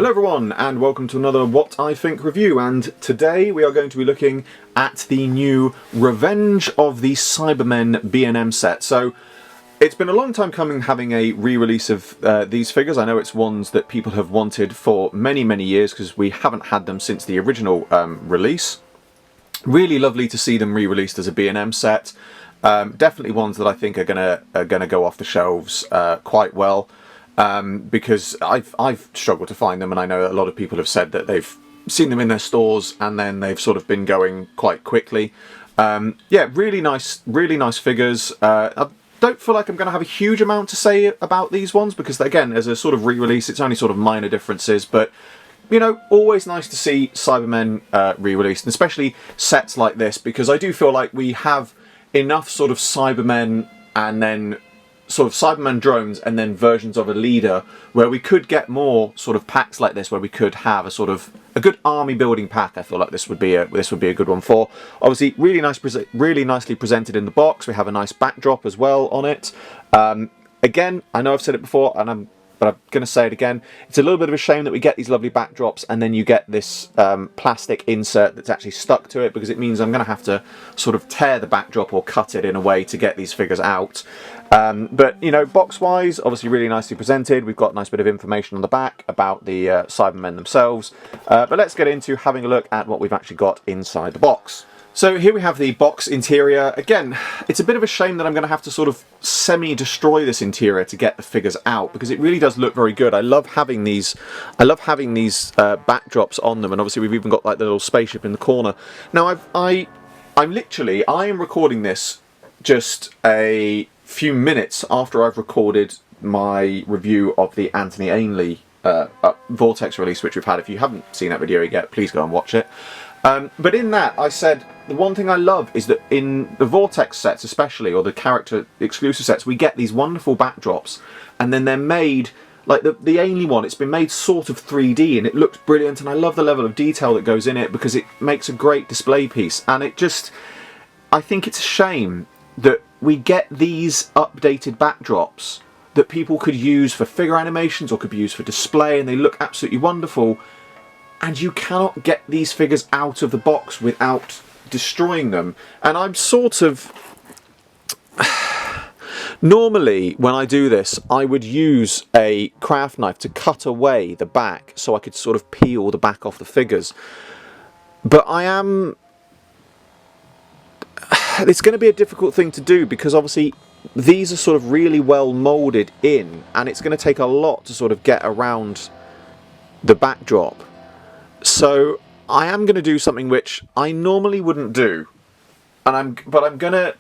Hello everyone and welcome to another What I Think review, and today we are going to be looking at the new Revenge of the Cybermen B&M set. So it's been a long time coming having a re-release of these figures. I know it's ones that people have wanted for many years because we haven't had them since the original release. Really lovely to see them re-released as a B&M set. Definitely ones that I think are gonna go off the shelves quite well. Because I've struggled to find them, and I know a lot of people have said that they've seen them in their stores and then they've sort of been going quite quickly. Yeah, really nice figures. I don't feel like I'm going to have a huge amount to say about these ones because, again, as a sort of re-release, it's only sort of minor differences, but you know, always nice to see Cybermen re-released, and especially sets like this, because I do feel like we have enough sort of Cybermen and then sort of Cybermen drones and then versions of a leader where we could get more sort of packs like this, where we could have a sort of a good army building pack. I feel like this would be a good one for. Obviously, really nicely presented in the box. We have a nice backdrop as well on it. Again, I know I've said it before, but I'm going to say it again. It's a little bit of a shame that we get these lovely backdrops and then you get this plastic insert that's actually stuck to it, because it means I'm going to have to sort of tear the backdrop or cut it in a way to get these figures out. But, you know, box-wise, obviously really nicely presented. We've got a nice bit of information on the back about the Cybermen themselves. But let's get into having a look at what we've actually got inside the box. So here we have the box interior. Again, it's a bit of a shame that I'm going to have to sort of semi-destroy this interior to get the figures out, because it really does look very good. I love having these backdrops on them, and obviously we've even got like the little spaceship in the corner. Now I am recording this just a few minutes after I've recorded my review of the Anthony Ainley Vortex release, which we've had. If you haven't seen that video yet, please go and watch it. But in that, I said the one thing I love is that in the Vortex sets especially, or the character exclusive sets, we get these wonderful backdrops, and then they're made, like the Ainley one, it's been made sort of 3D, and it looks brilliant, and I love the level of detail that goes in it because it makes a great display piece. And it just, I think it's a shame that we get these updated backdrops that people could use for figure animations or could be used for display, and they look absolutely wonderful, and you cannot get these figures out of the box without destroying them. And I'm sort of... Normally, when I do this, I would use a craft knife to cut away the back so I could sort of peel the back off the figures. But it's going to be a difficult thing to do, because obviously these are sort of really well moulded in, and it's going to take a lot to sort of get around the backdrop. So I am going to do something which I normally wouldn't do, but I'm going to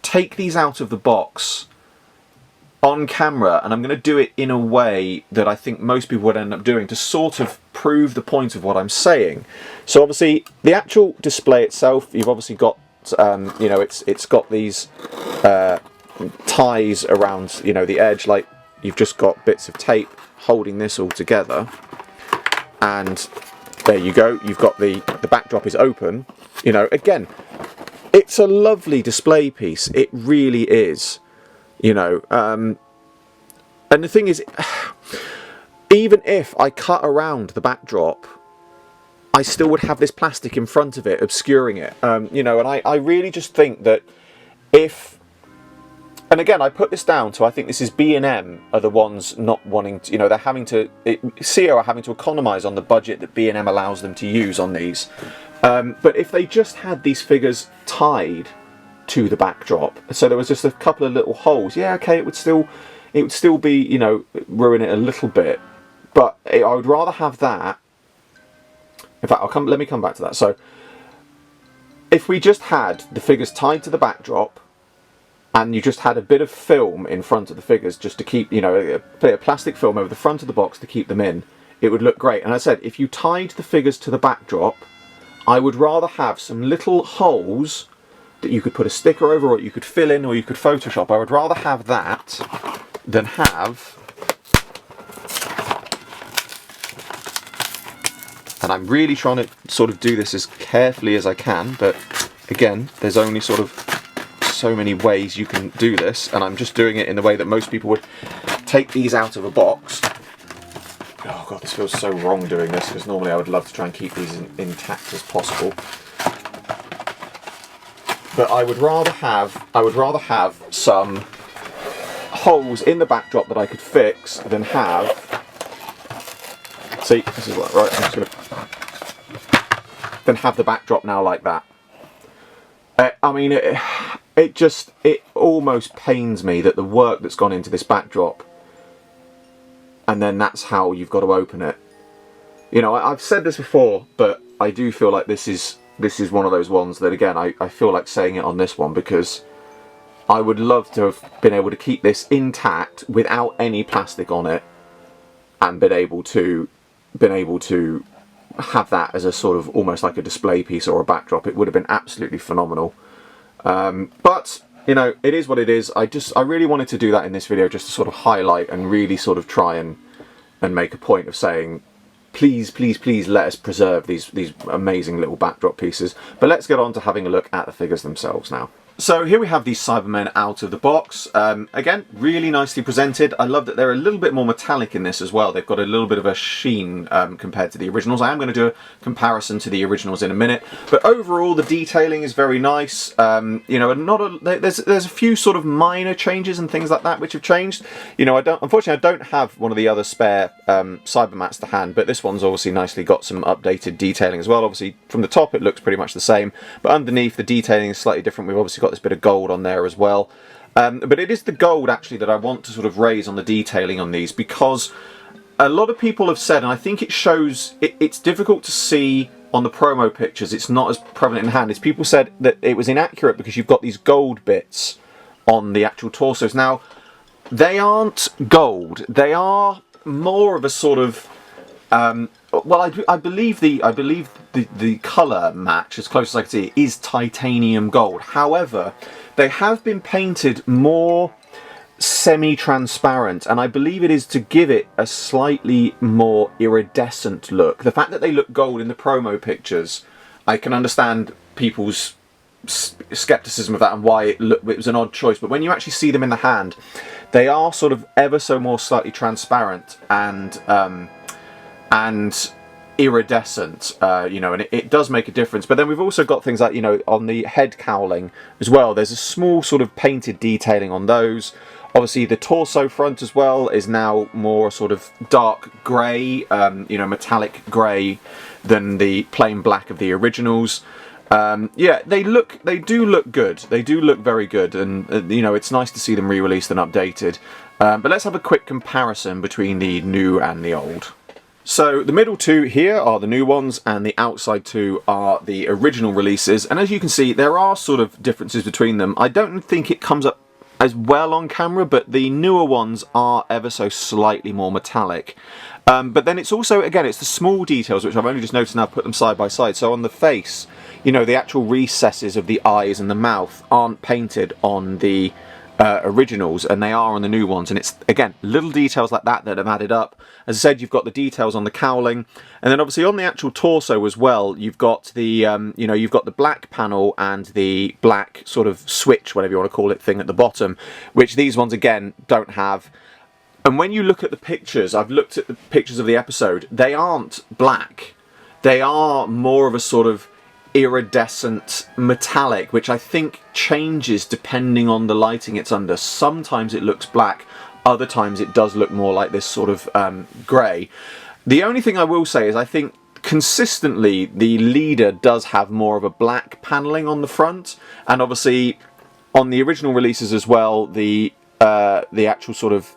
take these out of the box on camera, and I'm going to do it in a way that I think most people would end up doing to sort of prove the point of what I'm saying. So obviously the actual display itself, you've obviously got you know, it's got these ties around, you know, the edge, like you've just got bits of tape holding this all together, and there you go, you've got the backdrop is open. You know, again, it's a lovely display piece, it really is, you know. And the thing is, even if I cut around the backdrop, I still would have this plastic in front of it obscuring it. You know, and I really just think that if... And again, I put this down to, I think this is B&M are the ones not wanting to, you know, they're having to, CO are having to economise on the budget that B&M allows them to use on these. But if they just had these figures tied to the backdrop, so there was just a couple of little holes, yeah, okay, it would still be, you know, ruin it a little bit. But I would rather have that. In fact, let me come back to that. So if we just had the figures tied to the backdrop, and you just had a bit of film in front of the figures just to keep, you know, a bit of plastic film over the front of the box to keep them in, it would look great. And I said, if you tied the figures to the backdrop, I would rather have some little holes that you could put a sticker over, or you could fill in, or you could Photoshop. I would rather have that than have... And I'm really trying to sort of do this as carefully as I can, but again, there's only sort of so many ways you can do this, and I'm just doing it in the way that most people would take these out of a box Oh god, this feels so wrong doing this, because normally I would love to try and keep these intact as possible. But I would rather have some holes in the backdrop that I could fix than have. See, this is like, right. I'm just gonna then have the backdrop now like that. I mean, it almost pains me that the work that's gone into this backdrop, and then that's how you've got to open it. You know, I've said this before, but I do feel like this is one of those ones that, again, I feel like saying it on this one, because I would love to have been able to keep this intact without any plastic on it, and been able to have that as a sort of almost like a display piece or a backdrop. It would have been absolutely phenomenal. But you know, it is what it is. I really wanted to do that in this video, just to sort of highlight and really sort of try and make a point of saying, please, please, please let us preserve these amazing little backdrop pieces. But let's get on to having a look at the figures themselves now. So here we have these Cybermen out of the box. Again, really nicely presented. I love that they're a little bit more metallic in this as well. They've got a little bit of a sheen compared to the originals. I am going to do a comparison to the originals in a minute. But overall, the detailing is very nice. You know, there's a few sort of minor changes and things like that which have changed. You know, unfortunately, I don't have one of the other spare Cybermats to hand, but this one's obviously nicely got some updated detailing as well. Obviously, from the top, it looks pretty much the same, but underneath, the detailing is slightly different. We've obviously got this bit of gold on there as well, but it is the gold actually that I want to sort of raise on the detailing on these, because a lot of people have said, and I think it shows, it's difficult to see on the promo pictures, it's not as prevalent in hand, is people said that it was inaccurate because you've got these gold bits on the actual torsos. Now, they aren't gold, they are more of a sort of well, I believe the colour match, as close as I can see, is titanium gold. However, they have been painted more semi-transparent, and I believe it is to give it a slightly more iridescent look. The fact that they look gold in the promo pictures, I can understand people's skepticism of that and why it was an odd choice. But when you actually see them in the hand, they are sort of ever so more slightly transparent and iridescent, you know, and it does make a difference. But then we've also got things like, you know, on the head cowling as well, there's a small sort of painted detailing on those. Obviously the torso front as well is now more sort of dark grey, you know, metallic grey than the plain black of the originals. Yeah, they do look good. They do look very good, and you know, it's nice to see them re-released and updated. But let's have a quick comparison between the new and the old. So the middle two here are the new ones, and the outside two are the original releases. And as you can see, there are sort of differences between them. I don't think it comes up as well on camera, but the newer ones are ever so slightly more metallic. But then it's also, again, it's the small details, which I've only just noticed now, put them side by side. So on the face, you know, the actual recesses of the eyes and the mouth aren't painted on the originals, and they are on the new ones. And it's, again, little details like that have added up. As I said, you've got the details on the cowling, and then obviously on the actual torso as well, you've got the you know, you've got the black panel and the black sort of switch, whatever you want to call it, thing at the bottom, which these ones again don't have. And when you look at the pictures, I've looked at the pictures of the episode, they aren't black. They are more of a sort of iridescent metallic, which I think changes depending on the lighting it's under. Sometimes it looks black, other times it does look more like this sort of grey. The only thing I will say is I think consistently the leader does have more of a black panelling on the front, and obviously on the original releases as well, the actual sort of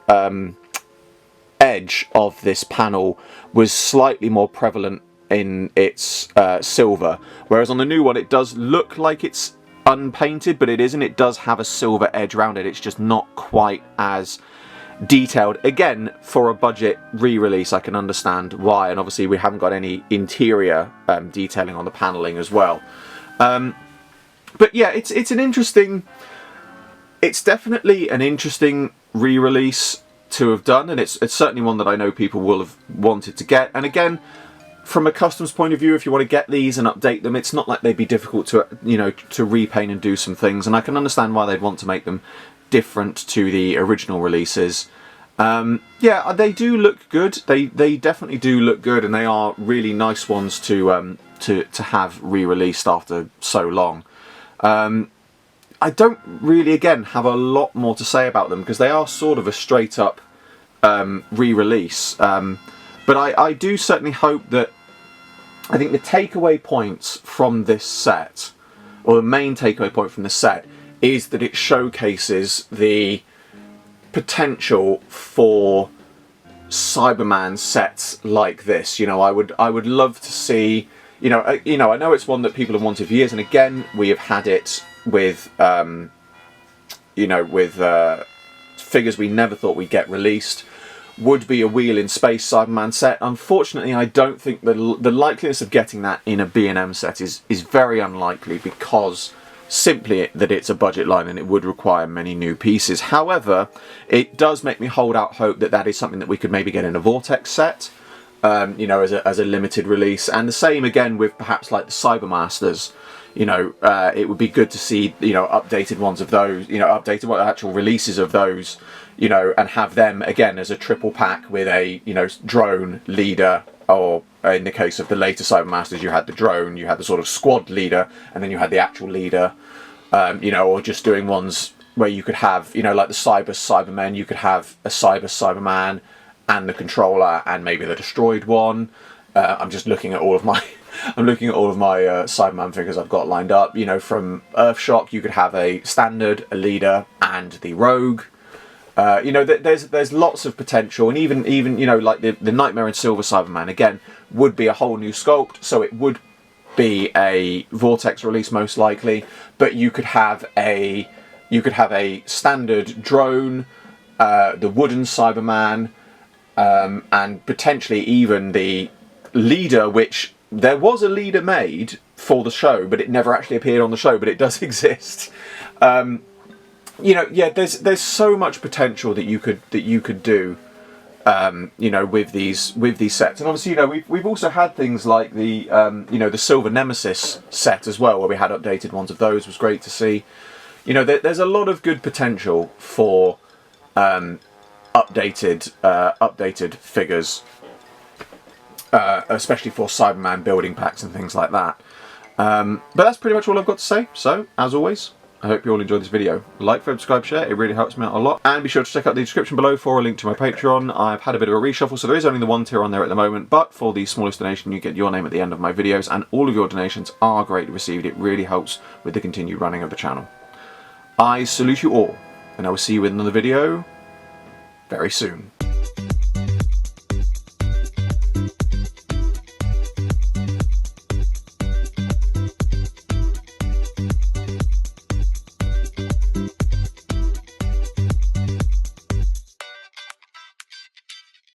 edge of this panel was slightly more prevalent in its silver, whereas on the new one it does look like it's unpainted, but it isn't. It does have a silver edge around it. It's just not quite as detailed. Again, for a budget re-release, I can understand why, and obviously we haven't got any interior detailing on the paneling as well. But yeah, it's an interesting, it's definitely an interesting re-release to have done, and it's certainly one that I know people will have wanted to get. And again, from a customs point of view, if you want to get these and update them, it's not like they'd be difficult to, you know, to repaint and do some things, and I can understand why they'd want to make them different to the original releases. Yeah, they do look good. They definitely do look good, and they are really nice ones to have re-released after so long. I don't really, again, have a lot more to say about them because they are sort of a straight up re-release. But I do certainly hope that, I think the takeaway points from this set, or the main takeaway point from the set, is that it showcases the potential for Cyberman sets like this. You know, I would love to see. I know it's one that people have wanted for years, and again, we have had it with, with figures we never thought we'd get released. Would be a Wheel in Space Cyberman set. Unfortunately, I don't think the likeliness of getting that in a B&M set is very unlikely, because simply that it's a budget line and it would require many new pieces. However, it does make me hold out hope that that is something that we could maybe get in a Vortex set, as a limited release. And the same again with perhaps like the Cybermasters. It would be good to see, updated ones of those, updated actual releases of those, and have them again as a triple pack with a, drone leader, or in the case of the later Cybermasters, you had the drone, you had the sort of squad leader, and then you had the actual leader, or just doing ones where you could have, like the Cybermen, you could have a Cyberman and the controller and maybe the destroyed one. I'm just looking at all of my Cyberman figures I've got lined up. From Earthshock, you could have a standard, a leader, and the rogue. There's lots of potential, and even like the Nightmare and Silver Cyberman again would be a whole new sculpt, so it would be a Vortex release most likely. But you could have a standard drone, the wooden Cyberman, and potentially even the leader, which there was a leader made for the show, but it never actually appeared on the show, but it does exist. There's so much potential that you could do, with these sets. And obviously, we've also had things like the the Silver Nemesis set as well, where we had updated ones of those. It was great to see. There's a lot of good potential for updated figures, especially for Cyberman building packs and things like that. But that's pretty much all I've got to say. So, as always, I hope you all enjoyed this video. Like, subscribe, share, it really helps me out a lot. And be sure to check out the description below for a link to my Patreon. I've had a bit of a reshuffle, so there is only the one tier on there at the moment, but for the smallest donation you get your name at the end of my videos, and all of your donations are greatly received. It really helps with the continued running of the channel. I salute you all, and I will see you in another video very soon.